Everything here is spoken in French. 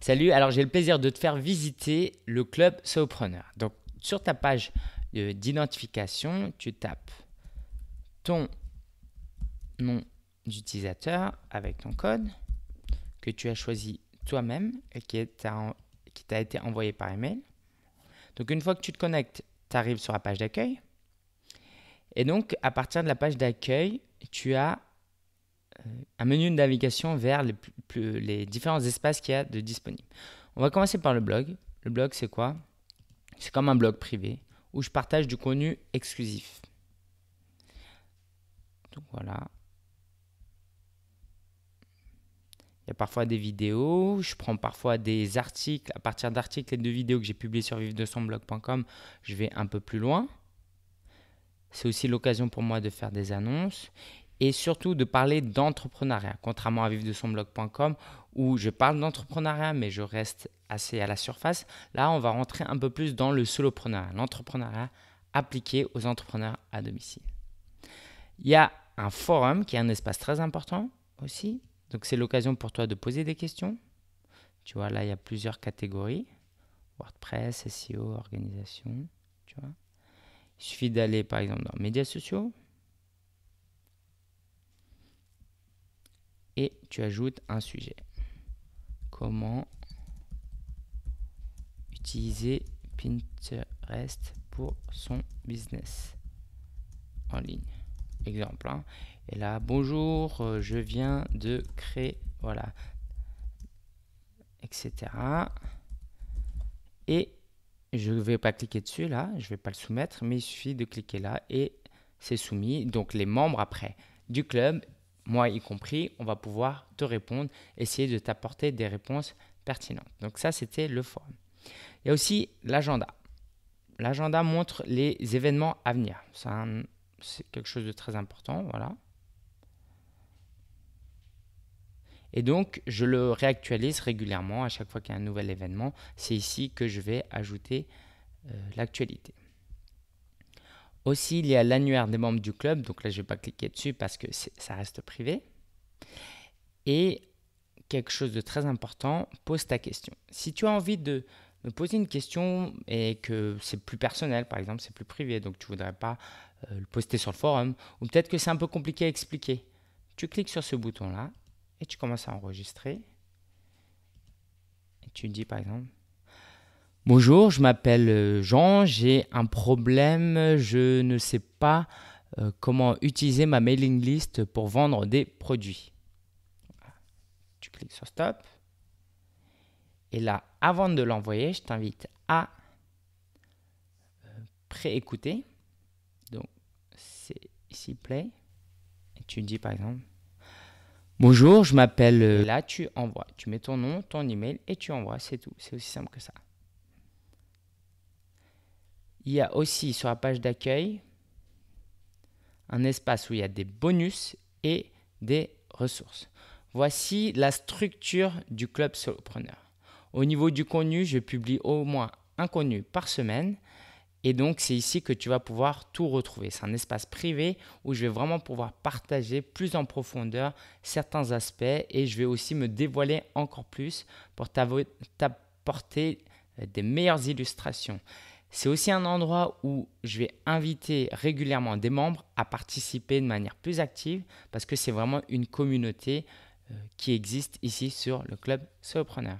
Salut, alors j'ai le plaisir de te faire visiter le club Solopreneur. Donc sur ta page d'identification, tu tapes ton nom d'utilisateur avec ton code que tu as choisi toi-même et qui t'a été envoyé par email. Donc une fois que tu te connectes, tu arrives sur la page d'accueil. Et donc à partir de la page d'accueil, tu as un menu de navigation vers les différents espaces qu'il y a de disponibles. On va commencer par le blog. Le blog, c'est quoi? C'est comme un blog privé où je partage du contenu exclusif. Donc voilà. Il y a parfois des vidéos, je prends parfois des articles. À partir d'articles et de vidéos que j'ai publiés sur vivre-de-son-blog.com, je vais un peu plus loin. C'est aussi l'occasion pour moi de faire des annonces et surtout de parler d'entrepreneuriat, contrairement à vivre-de-son-blog.com où je parle d'entrepreneuriat mais je reste assez à la surface. Là, on va rentrer un peu plus dans le soloprenariat, l'entrepreneuriat appliqué aux entrepreneurs à domicile. Il y a un forum qui est un espace très important aussi. Donc, c'est l'occasion pour toi de poser des questions. Tu vois, là, il y a plusieurs catégories. WordPress, SEO, organisation, tu vois. Il suffit d'aller, par exemple, dans médias sociaux. Et tu ajoutes un sujet. Comment utiliser Pinterest pour son business en ligne. Exemple. Hein. Et là, bonjour, je viens de créer, voilà, etc. Et je ne vais pas cliquer dessus là, je ne vais pas le soumettre, mais il suffit de cliquer là et c'est soumis. Donc les membres après du club, moi y compris, on va pouvoir te répondre, essayer de t'apporter des réponses pertinentes. Donc ça, c'était le forum. Il y a aussi l'agenda. L'agenda montre les événements à venir. C'est quelque chose de très important, voilà. Et donc, je le réactualise régulièrement à chaque fois qu'il y a un nouvel événement. C'est ici que je vais ajouter l'actualité. Aussi, il y a l'annuaire des membres du club. Donc là, je ne vais pas cliquer dessus parce que ça reste privé. Et quelque chose de très important, pose ta question. Si tu as envie de me poser une question et que c'est plus personnel, par exemple, c'est plus privé, donc tu ne voudrais pas le poster sur le forum, ou peut-être que c'est un peu compliqué à expliquer, tu cliques sur ce bouton-là et tu commences à enregistrer. Et tu dis par exemple, bonjour, je m'appelle Jean, j'ai un problème, je ne sais pas comment utiliser ma mailing list pour vendre des produits. Tu cliques sur Stop. Et là, avant de l'envoyer, je t'invite à préécouter. Donc, c'est ici Play. Et tu dis par exemple, bonjour, je m'appelle. Là, tu envoies. Tu mets ton nom, ton email et tu envoies. C'est tout. C'est aussi simple que ça. Il y a aussi sur la page d'accueil un espace où il y a des bonus et des ressources. Voici la structure du club solopreneur. Au niveau du contenu, je publie au moins un contenu par semaine. Et donc, c'est ici que tu vas pouvoir tout retrouver. C'est un espace privé où je vais vraiment pouvoir partager plus en profondeur certains aspects et je vais aussi me dévoiler encore plus pour t'apporter des meilleures illustrations. C'est aussi un endroit où je vais inviter régulièrement des membres à participer de manière plus active parce que c'est vraiment une communauté qui existe ici sur le club Solopreneur.